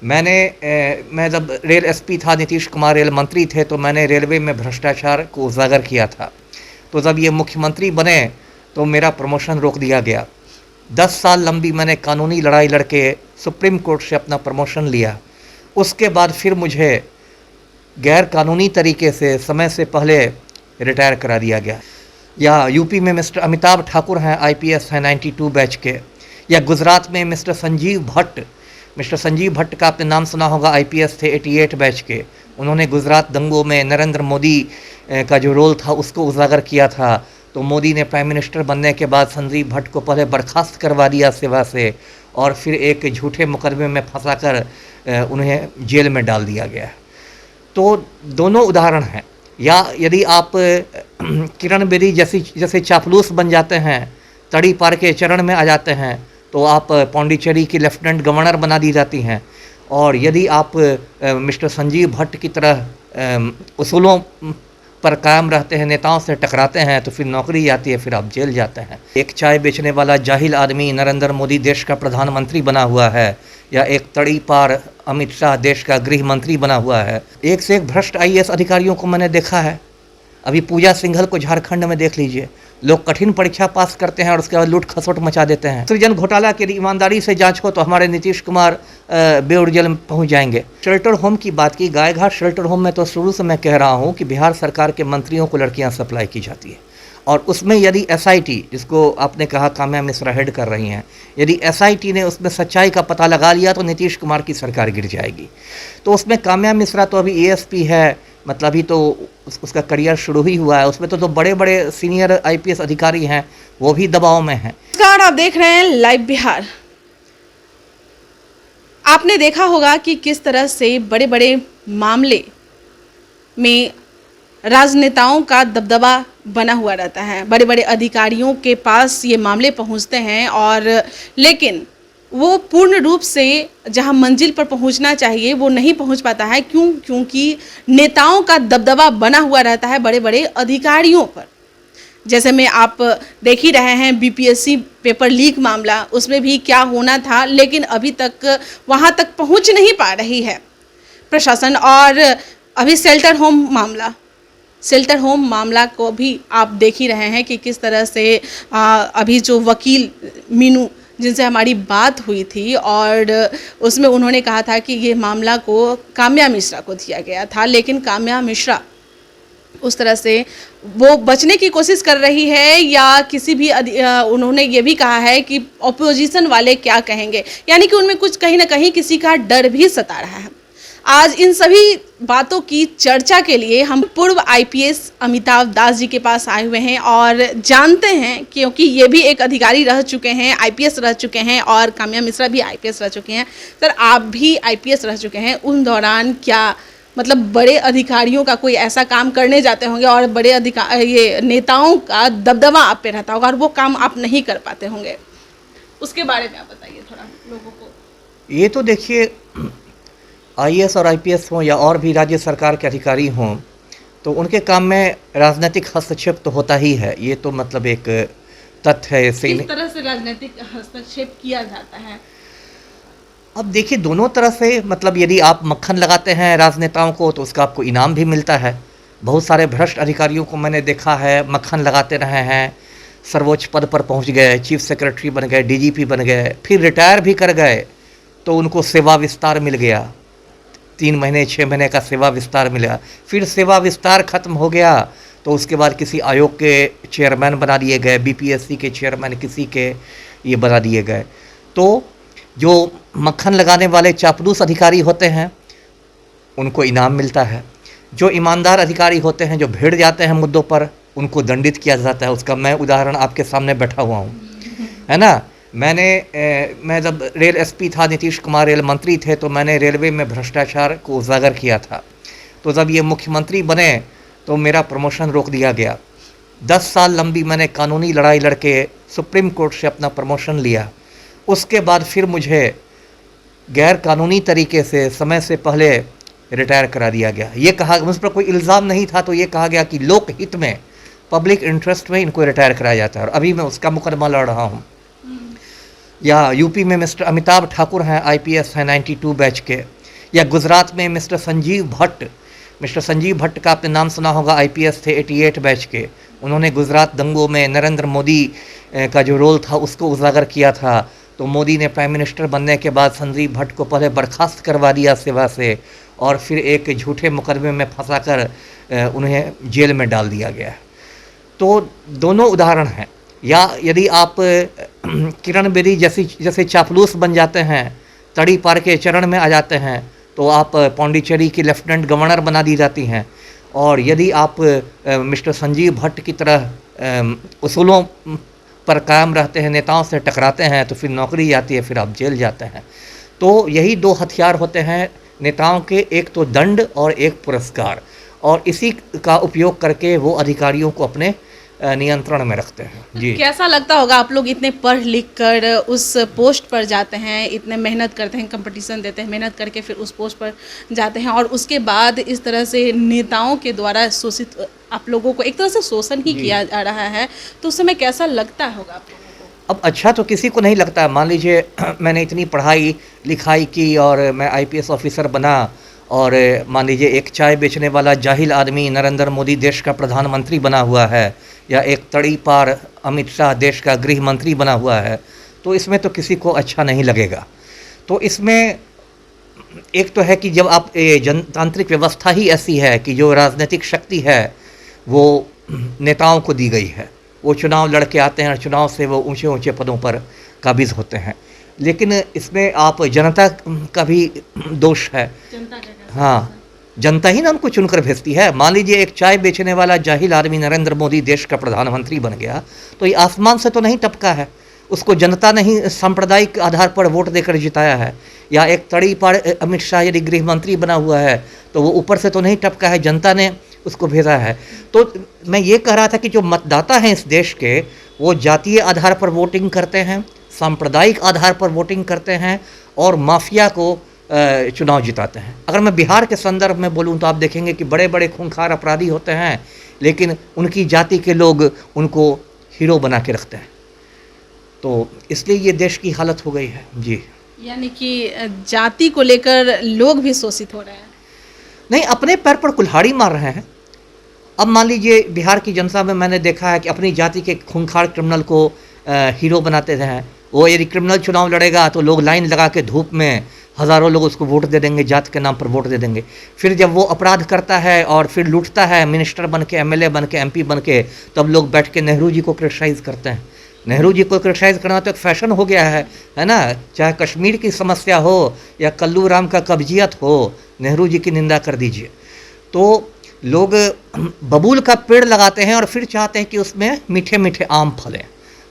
मैं जब rail SP था, नीतीश कुमार रेल मंत्री थे, तो मैंने रेलवे में भ्रष्टाचार को उजागर किया था। तो जब ये मुख्यमंत्री बने तो मेरा प्रमोशन रोक दिया गया। 10 साल लंबी मैंने कानूनी लड़ाई लड़के सुप्रीम कोर्ट से अपना प्रमोशन लिया। उसके बाद फिर मुझे गैर कानूनी तरीके से समय से पहले रिटायर करा दिया गया। या यूपी में मिस्टर अमिताभ ठाकुर हैं, आईपीएस हैं 92 बैच के। या गुजरात में मिस्टर संजीव भट्ट का आपने नाम सुना होगा, आईपीएस थे 88 बैच के। उन्होंने गुजरात दंगों में नरेंद्र मोदी का जो रोल था उसको उजागर किया था। तो मोदी ने प्राइम मिनिस्टर बनने के बाद संजीव भट्ट को पहले बर्खास्त करवा दिया सेवा से, और फिर एक झूठे मुकदमे में फंसाकर उन्हें जेल में डाल दिया गया। तो दोनों उदाहरण हैं। या यदि आप किरण बेदी जैसे चापलूस बन जाते हैं, तड़ी पार के चरण में आ जाते हैं, तो आप पौंडीचेरी की लेफ्टिनेंट गवर्नर बना दी जाती हैं। और यदि आप मिस्टर संजीव भट्ट की तरह उसूलों पर कायम रहते हैं, नेताओं से टकराते हैं, तो फिर नौकरी आती है, फिर आप जेल जाते हैं। एक चाय बेचने वाला जाहिल आदमी नरेंद्र मोदी देश का प्रधानमंत्री बना हुआ है, या एक तड़ी पार अमित शाह देश का गृह मंत्री बना हुआ है। एक से एक भ्रष्ट आईएएस अधिकारियों को मैंने देखा है। अभी पूजा सिंघल को झारखंड में देख लीजिए, लोग कठिन परीक्षा पास करते हैं और उसके बाद लूट खसोट मचा देते हैं। सृजन घोटाला की ईमानदारी से जांच हो तो हमारे नीतीश कुमार बेउर जेल में पहुंच जाएंगे। शेल्टर होम की बात की, गायघाट शेल्टर होम में तो शुरू से मैं कह रहा हूं कि बिहार सरकार के मंत्रियों को लड़कियां सप्लाई की जाती है, और उसमें यदि एसआईटी, जिसको आपने कहा काम्या मिश्रा हेड कर रही हैं, यदि एसआईटी ने उसमें सच्चाई का पता लगा लिया तो नीतीश कुमार की सरकार गिर जाएगी। तो उसमें काम्या मिश्रा तो अभी एएसपी है, मतलब अभी तो उसका करियर शुरू ही हुआ है। उसमें तो बड़े बड़े सीनियर आईपीएस अधिकारी हैं, वो भी दबाव में हैं। नमस्कार, आप देख रहे हैं लाइव बिहार। आपने देखा होगा कि किस तरह से बड़े बड़े मामले में राजनेताओं का दबदबा बना हुआ रहता है। बड़े बड़े अधिकारियों के पास ये मामले पहुंचते हैं, और लेकिन वो पूर्ण रूप से जहां मंजिल पर पहुंचना चाहिए वो नहीं पहुंच पाता है। क्योंकि नेताओं का दबदबा बना हुआ रहता है बड़े बड़े अधिकारियों पर। जैसे में आप देख ही रहे हैं बीपीएससी पेपर लीक मामला, उसमें भी क्या होना था, लेकिन अभी तक वहां तक पहुंच नहीं पा रही है प्रशासन। और अभी शेल्टर होम मामला को भी आप देख ही रहे हैं कि किस तरह से अभी जो वकील मीनू जिनसे हमारी बात हुई थी, और उसमें उन्होंने कहा था कि ये मामला को काम्या मिश्रा को दिया गया था, लेकिन काम्या मिश्रा उस तरह से वो बचने की कोशिश कर रही है, या किसी भी उन्होंने ये भी कहा है कि ऑपोजिशन वाले क्या कहेंगे, यानी कि उनमें कुछ कहीं ना कहीं किसी का डर भी सता रहा है। आज इन सभी बातों की चर्चा के लिए हम पूर्व आईपीएस अमिताभ दास जी के पास आए हुए हैं, और जानते हैं, क्योंकि ये भी एक अधिकारी रह चुके हैं, आईपीएस रह चुके हैं, और काम्या मिश्रा भी आईपीएस रह चुके हैं। सर, आप भी आईपीएस रह चुके हैं, उन दौरान क्या मतलब बड़े अधिकारियों का कोई ऐसा काम करने जाते होंगे और बड़े ये नेताओं का दबदबा आप पे रहता होगा और वो काम आप नहीं कर पाते होंगे, उसके बारे में आप बताइए थोड़ा लोगों को। ये तो देखिए, आईएएस और आईपीएस हों या और भी राज्य सरकार के अधिकारी हों, तो उनके काम में राजनीतिक हस्तक्षेप तो होता ही है। ये तो मतलब एक तथ्य है। किस तरह से राजनीतिक हस्तक्षेप किया जाता है? अब देखिए, दोनों तरह से, मतलब यदि आप मक्खन लगाते हैं राजनेताओं को तो उसका आपको इनाम भी मिलता है। बहुत सारे भ्रष्ट अधिकारियों को मैंने देखा है, मक्खन लगाते रहे हैं, सर्वोच्च पद पर पहुंच गए, चीफ सेक्रेटरी बन गए, डीजीपी बन गए, फिर रिटायर भी कर गए तो उनको सेवा विस्तार मिल गया, 3 महीने 6 महीने का सेवा विस्तार मिला। फिर सेवा विस्तार खत्म हो गया तो उसके बाद किसी आयोग के चेयरमैन बना दिए गए, बीपीएससी के चेयरमैन किसी के ये बना दिए गए। तो जो मक्खन लगाने वाले चापलूस अधिकारी होते हैं उनको इनाम मिलता है, जो ईमानदार अधिकारी होते हैं, जो भिड़ जाते हैं मुद्दों पर, उनको दंडित किया जाता है। उसका मैं उदाहरण आपके सामने बैठा हुआ हूँ, है ना। मैं जब रेल एसपी था, नीतीश कुमार रेल मंत्री थे, तो मैंने रेलवे में भ्रष्टाचार को उजागर किया था। तो जब ये मुख्यमंत्री बने तो मेरा प्रमोशन रोक दिया गया। 10 साल लंबी मैंने कानूनी लड़ाई लड़के सुप्रीम कोर्ट से अपना प्रमोशन लिया। उसके बाद फिर मुझे गैर कानूनी तरीके से समय से पहले रिटायर करा दिया गया। ये कहा, मुझ पर कोई इल्ज़ाम नहीं था, तो ये कहा गया कि लोक हित में, पब्लिक इंटरेस्ट में इनको रिटायर कराया जाता है, और अभी मैं उसका मुकदमा लड़ रहा हूँ। या यूपी में मिस्टर अमिताभ ठाकुर हैं, आईपीएस हैं 92 बैच के, या गुजरात में मिस्टर संजीव भट्ट का आपने नाम सुना होगा, आईपीएस थे 88 बैच के। उन्होंने गुजरात दंगों में नरेंद्र मोदी का जो रोल था उसको उजागर किया था। तो मोदी ने प्राइम मिनिस्टर बनने के बाद संजीव भट्ट को पहले बर्खास्त करवा दिया सेवा से, और फिर एक झूठे मुकदमे में फंसाकर उन्हें जेल में डाल दिया गया। तो दोनों उदाहरण हैं। या यदि आप किरण बेदी जैसे चापलूस बन जाते हैं, तड़ी पार के चरण में आ जाते हैं, तो आप पौंडीचेरी की लेफ्टिनेंट गवर्नर बना दी जाती हैं। और यदि आप मिस्टर संजीव भट्ट की तरह उसूलों पर कायम रहते हैं, नेताओं से टकराते हैं, तो फिर नौकरी जाती है, फिर आप जेल जाते हैं। तो यही दो हथियार होते हैं नेताओं के, एक तो दंड और एक पुरस्कार, और इसी का उपयोग करके वो अधिकारियों को अपने नियंत्रण में रखते हैं। जी, कैसा लगता होगा, आप लोग इतने पढ़ लिख कर उस पोस्ट पर जाते हैं, इतने मेहनत करते हैं, कंपटीशन देते हैं, मेहनत करके फिर उस पोस्ट पर जाते हैं, और उसके बाद इस तरह से नेताओं के द्वारा शोषित, आप लोगों को एक तरह से शोषण ही किया जा रहा है, तो उस समय कैसा लगता होगा आप लोगों को? अब अच्छा तो किसी को नहीं लगता। मान लीजिए मैंने इतनी पढ़ाई लिखाई की और मैं आईपीएस ऑफिसर बना, और मान लीजिए एक चाय बेचने वाला जाहिल आदमी नरेंद्र मोदी देश का प्रधानमंत्री बना हुआ है, या एक तड़ी पार अमित शाह देश का गृह मंत्री बना हुआ है, तो इसमें तो किसी को अच्छा नहीं लगेगा। तो इसमें एक तो है कि जब आप जनतांत्रिक व्यवस्था ही ऐसी है कि जो राजनीतिक शक्ति है वो नेताओं को दी गई है, वो चुनाव लड़के आते हैं और चुनाव से वो ऊंचे ऊंचे पदों पर काबिज होते हैं। लेकिन इसमें आप जनता का भी दोष है। हाँ, जनता ही ना उनको चुनकर भेजती है। मान लीजिए एक चाय बेचने वाला जाहिल आदमी नरेंद्र मोदी देश का प्रधानमंत्री बन गया, तो ये आसमान से तो नहीं टपका है, उसको जनता ने ही सांप्रदायिक आधार पर वोट देकर जिताया है। या एक तड़ी पार अमित शाह यदि गृह मंत्री बना हुआ है, तो वो ऊपर से तो नहीं टपका है, जनता ने उसको भेजा है। तो मैं ये कह रहा था कि जो मतदाता हैं इस देश के, वो जातीय आधार पर वोटिंग करते हैं, सांप्रदायिक आधार पर वोटिंग करते हैं, और माफिया को चुनाव जिताते हैं। अगर मैं बिहार के संदर्भ में बोलूं तो आप देखेंगे कि बड़े बड़े खूंखार अपराधी होते हैं, लेकिन उनकी जाति के लोग उनको हीरो बना के रखते हैं। तो इसलिए ये देश की हालत हो गई है। जी, यानी कि जाति को लेकर लोग भी शोषित हो रहे हैं। नहीं, अपने पैर पर कुल्हाड़ी मार रहे हैं। अब मान लीजिए बिहार की जनता में मैंने देखा है कि अपनी जाति के खूंखार क्रिमिनल को हीरो बनाते हैं। वो यदि क्रिमिनल चुनाव लड़ेगा तो लोग लाइन लगा के धूप में हज़ारों लोग उसको वोट दे देंगे, जात के नाम पर वोट दे देंगे। फिर जब वो अपराध करता है और फिर लूटता है, मिनिस्टर बन के, एमएलए बन के, एमपी बन के, तब लोग बैठ के नेहरू जी को क्रिटिसाइज़ करते हैं। नेहरू जी को क्रिटिसाइज़ करना तो एक फैशन हो गया है ना। चाहे कश्मीर की समस्या हो या कल्लू राम का कब्जियत हो, नेहरू जी की निंदा कर दीजिए। तो लोग बबूल का पेड़ लगाते हैं और फिर चाहते हैं कि उसमें मीठे मीठे आम फलें।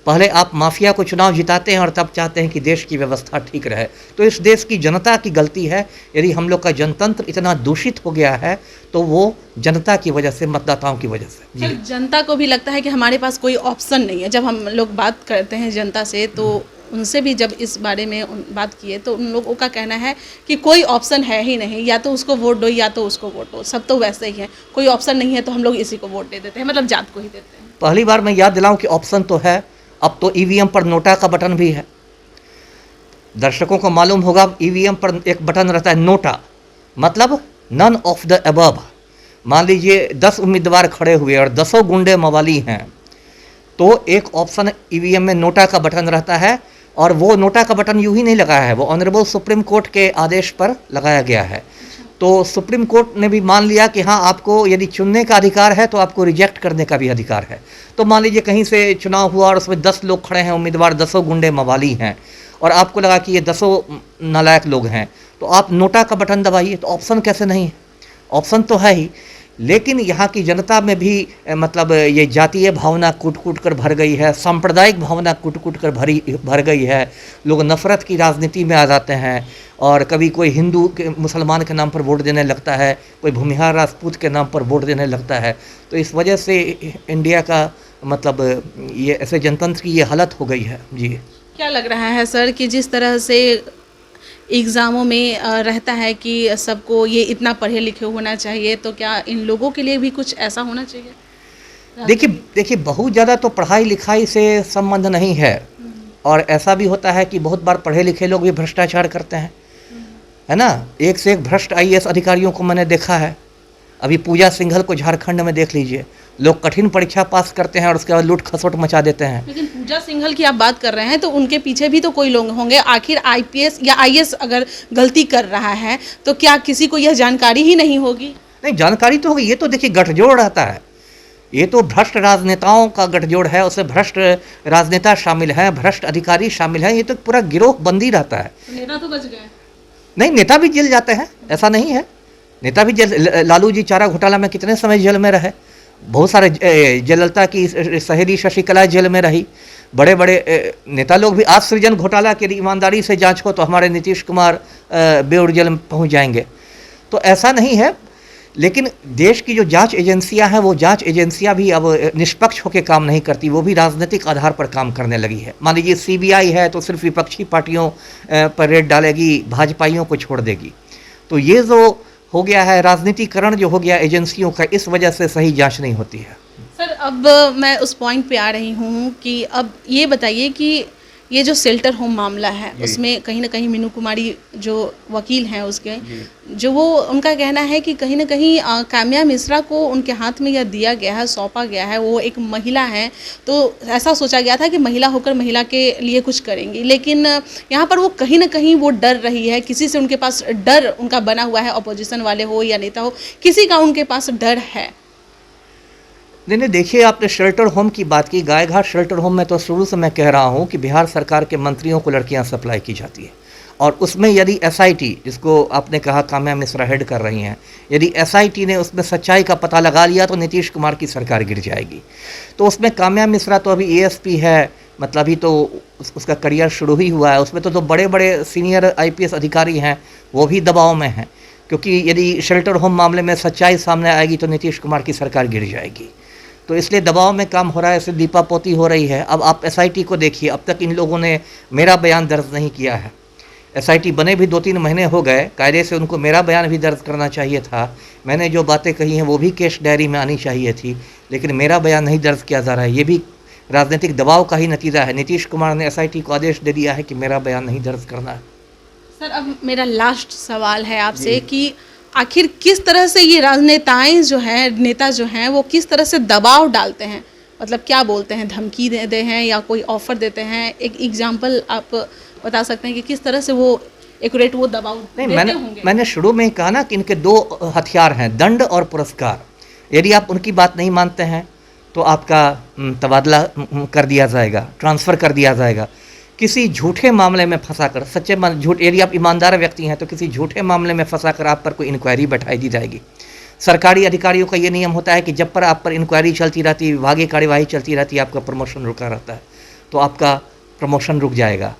पहले आप माफिया को चुनाव जिताते हैं और तब चाहते हैं कि देश की व्यवस्था ठीक रहे। तो इस देश की जनता की गलती है। यदि हम लोग का जनतंत्र इतना दूषित हो गया है तो वो जनता की वजह से, मतदाताओं की वजह से। जी, जनता को भी लगता है कि हमारे पास कोई ऑप्शन नहीं है। जब हम लोग बात करते हैं जनता से, तो उनसे भी जब इस बारे में बात किए तो उन लोगों का कहना है कि कोई ऑप्शन है ही नहीं, या तो उसको वोट दो या तो उसको वोट दो, सब तो वैसे ही है, कोई ऑप्शन नहीं है तो हम लोग इसी को वोट दे देते हैं, मतलब जात को ही देते हैं। पहली बार मैं याद दिलाऊं कि ऑप्शन तो है। अब तो ईवीएम पर नोटा का बटन भी है। दर्शकों को मालूम होगा ईवीएम पर एक बटन रहता है नोटा, मतलब नन ऑफ द अबव। मान लीजिए 10 उम्मीदवार खड़े हुए और 10 गुंडे मवाली हैं, तो एक ऑप्शन ईवीएम में नोटा का बटन रहता है। और वो नोटा का बटन यूं ही नहीं लगाया है, वो ऑनरेबल सुप्रीम कोर्ट के आदेश पर लगाया गया है। तो सुप्रीम कोर्ट ने भी मान लिया कि हाँ, आपको यदि चुनने का अधिकार है तो आपको रिजेक्ट करने का भी अधिकार है। तो मान लीजिए कहीं से चुनाव हुआ और उसमें 10 लोग खड़े हैं, उम्मीदवार 10 गुंडे मवाली हैं, और आपको लगा कि ये 10 नालायक लोग हैं, तो आप नोटा का बटन दबाइए। तो ऑप्शन कैसे नहीं है? ऑप्शन तो है ही। लेकिन यहाँ की जनता में भी मतलब ये जातीय भावना कूट कूट कर भर गई है, सांप्रदायिक भावना कूट कूट कर भर गई है। लोग नफ़रत की राजनीति में आ जाते हैं, और कभी कोई हिंदू के मुसलमान के नाम पर वोट देने लगता है, कोई भूमिहार राजपूत के नाम पर वोट देने लगता है। तो इस वजह से इंडिया का मतलब ये ऐसे जनतंत्र की ये हालत हो गई है। जी, क्या लग रहा है सर कि जिस तरह से एग्ज़ामों में रहता है कि सबको ये इतना पढ़े लिखे होना चाहिए, तो क्या इन लोगों के लिए भी कुछ ऐसा होना चाहिए? देखिए बहुत ज़्यादा तो पढ़ाई लिखाई से संबंध नहीं है। और ऐसा भी होता है कि बहुत बार पढ़े लिखे लोग भी भ्रष्टाचार करते हैं, है ना। एक से एक भ्रष्ट IAS अधिकारियों को मैंने देखा है। अभी पूजा सिंघल को झारखंड में देख लीजिए, लोग कठिन परीक्षा पास करते हैं और उसके बाद लूट खसोट मचा देते हैं। लेकिन पूजा सिंघल की आप बात कर रहे हैं तो उनके पीछे भी तो कोई लोग होंगे। आखिर IPS या IAS अगर गलती कर रहा है तो क्या किसी को यह जानकारी ही नहीं होगी? नहीं, जानकारी तो होगी। ये तो देखिए गठजोड़ रहता है, ये तो भ्रष्ट राजनेताओं का गठजोड़ है, उसमें भ्रष्ट राजनेता शामिल हैं, भ्रष्ट अधिकारी शामिल हैं, ये तो पूरा गिरोह बंदी रहता है। नेता तो बच गए। नहीं, नेता भी जेल जाते हैं, ऐसा नहीं है। नेता भी जेल, लालू जी चारा घोटाला में कितने समय जेल में रहे, बहुत सारे जयललिता की सहेली शशिकला जेल में रही, बड़े बड़े नेता लोग भी। आज सृजन घोटाला की ईमानदारी से जांच हो तो हमारे नीतीश कुमार बेऊर जेल में पहुंच जाएंगे, तो ऐसा नहीं है। लेकिन देश की जो जांच एजेंसियां हैं वो जांच एजेंसियां भी अब निष्पक्ष होकर काम नहीं करती, वो भी राजनीतिक आधार पर काम करने लगी है। मान लीजिए CBI है तो सिर्फ विपक्षी पार्टियों पर रेड डालेगी, भाजपाइयों को छोड़ देगी। तो ये जो हो गया है राजनीतिकरण जो हो गया एजेंसियों का, इस वजह से सही जांच नहीं होती है। सर अब मैं उस पॉइंट पे आ रही हूँ कि अब ये बताइए कि ये जो शेल्टर होम मामला है उसमें कहीं ना कहीं मीनू कुमारी जो वकील हैं उसके जो वो उनका कहना है कि कहीं ना कहीं काम्या मिश्रा को उनके हाथ में यह दिया गया है, सौंपा गया है, वो एक महिला है तो ऐसा सोचा गया था कि महिला होकर महिला के लिए कुछ करेंगी, लेकिन यहाँ पर वो कहीं ना कहीं वो डर रही है, किसी से उनके पास डर उनका बना हुआ है, अपोजिशन वाले हो या नेता हो, किसी का उनके पास डर है। नहीं, देखिए आपने शेल्टर होम की बात की, गायघाट शेल्टर होम में तो शुरू से मैं कह रहा हूँ कि बिहार सरकार के मंत्रियों को लड़कियाँ सप्लाई की जाती है, और उसमें यदि SIT, जिसको आपने कहा काम्या मिश्रा हेड कर रही हैं, यदि SIT ने उसमें सच्चाई का पता लगा लिया तो नीतीश कुमार की सरकार गिर जाएगी। तो उसमें काम्या मिश्रा तो अभी ASP है, मतलब अभी तो उसका करियर शुरू ही हुआ है। उसमें तो बड़े बड़े सीनियर IPS अधिकारी हैं, वो भी दबाव में हैं, क्योंकि यदि शेल्टर होम मामले में सच्चाई सामने आएगी तो नीतीश कुमार की सरकार गिर जाएगी। तो इसलिए दबाव में काम हो रहा है, इससे दीपापोती हो रही है। अब आप SIT को देखिए, अब तक इन लोगों ने मेरा बयान दर्ज नहीं किया है। SIT बने भी 2-3 महीने हो गए, कायदे से उनको मेरा बयान भी दर्ज करना चाहिए था। मैंने जो बातें कही हैं वो भी केस डायरी में आनी चाहिए थी, लेकिन मेरा बयान नहीं दर्ज किया जा रहा है। ये भी राजनीतिक दबाव का ही नतीजा है। नीतीश कुमार ने SIT को आदेश दे दिया है कि मेरा बयान नहीं दर्ज करना है। सर अब मेरा लास्ट सवाल है आपसे कि आखिर किस तरह से ये राजनेताएं जो हैं, नेता जो हैं, वो किस तरह से दबाव डालते हैं, मतलब क्या बोलते हैं, धमकी देते हैं या कोई ऑफर देते हैं? एक एग्जांपल आप बता सकते हैं कि किस तरह से वो एक्यूरेट वो दबाव देते होंगे? मैंने शुरू में ही कहा ना कि इनके 2 हथियार हैं, दंड और पुरस्कार। यदि आप उनकी बात नहीं मानते हैं तो आपका तबादला कर दिया जाएगा, ट्रांसफ़र कर दिया जाएगा। किसी झूठे मामले में फंसाकर, सच्चे झूठ, यदि आप ईमानदार व्यक्ति हैं तो किसी झूठे मामले में फंसाकर आप पर कोई इंक्वायरी बैठाई दी जाएगी। सरकारी अधिकारियों का ये नियम होता है कि जब पर आप पर इंक्वायरी चलती रहती है, विभागीय कार्यवाही चलती रहती है, आपका प्रमोशन रुका रहता है, तो आपका प्रमोशन रुक जाएगा,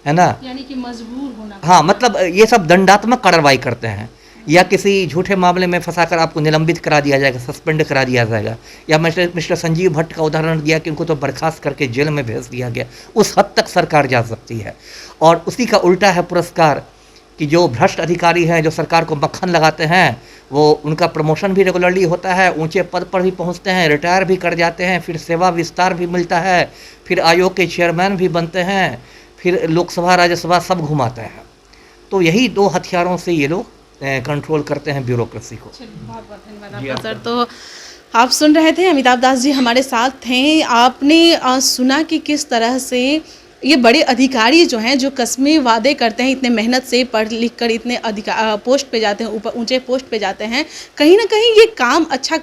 है ना। यानी कि मजबूर होना। हाँ, मतलब ये सब दंडात्मक कार्रवाई करते हैं। या किसी झूठे मामले में फंसाकर आपको निलंबित करा दिया जाएगा, सस्पेंड करा दिया जाएगा। या मिस्टर संजीव भट्ट का उदाहरण दिया कि उनको तो बर्खास्त करके जेल में भेज दिया गया। उस हद तक सरकार जा सकती है। और उसी का उल्टा है पुरस्कार, कि जो भ्रष्ट अधिकारी हैं, जो सरकार को मक्खन लगाते हैं, वो उनका प्रमोशन भी रेगुलरली होता है, ऊंचे पद पर भी पहुंचते हैं, रिटायर भी कर जाते हैं, फिर सेवा विस्तार भी मिलता है, फिर आयोग के चेयरमैन भी बनते हैं, फिर लोकसभा राज्यसभा सब घुमाते हैं। तो यही 2 हथियारों से ये लोग कंट्रोल करते हैं ब्यूरोक्रेसी को। बहुत बहुत धन्यवाद आपका सर। तो आप सुन रहे थे, अमिताभ दास जी हमारे साथ थे। आपने सुना कि किस तरह से ये बड़े अधिकारी जो हैं, जो कस्में वादे करते हैं, इतने मेहनत से पढ़ लिख कर इतने पोस्ट पे जाते हैं, ऊपर ऊंचे पोस्ट पे जाते हैं, कहीं ना कहीं ये काम अच्छा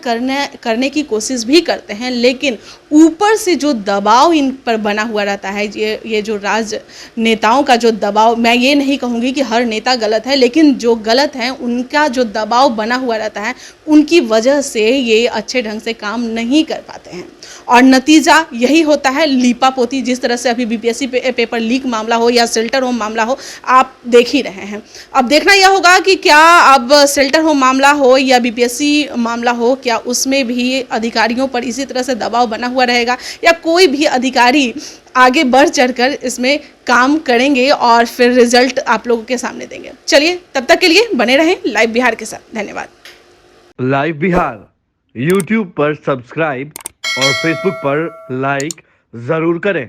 करने की कोशिश भी करते हैं, लेकिन ऊपर से जो दबाव इन पर बना हुआ रहता है, ये जो राजनेताओं का जो दबाव, मैं ये नहीं कहूँगी कि हर नेता गलत है, लेकिन जो गलत हैं उनका जो दबाव बना हुआ रहता है, उनकी वजह से ये अच्छे ढंग से काम नहीं कर पाते हैं। और नतीजा यही होता है, लीपापोती। जिस तरह से अभी BPSC पेपर लीक मामला हो या शेल्टर होम मामला हो, आप देख ही रहे हैं। अब देखना यह होगा कि क्या अब शेल्टर होम मामला हो या BPSC मामला हो, क्या उसमें भी अधिकारियों पर इसी तरह से दबाव बना हुआ रहेगा, या कोई भी अधिकारी आगे बढ़ चढ़कर इसमें काम करेंगे और फिर रिजल्ट आप लोगों के सामने देंगे। चलिए, तब तक के लिए बने रहें लाइव बिहार के साथ। धन्यवाद। लाइव बिहार YouTube पर सब्सक्राइब और Facebook पर लाइक जरूर करें।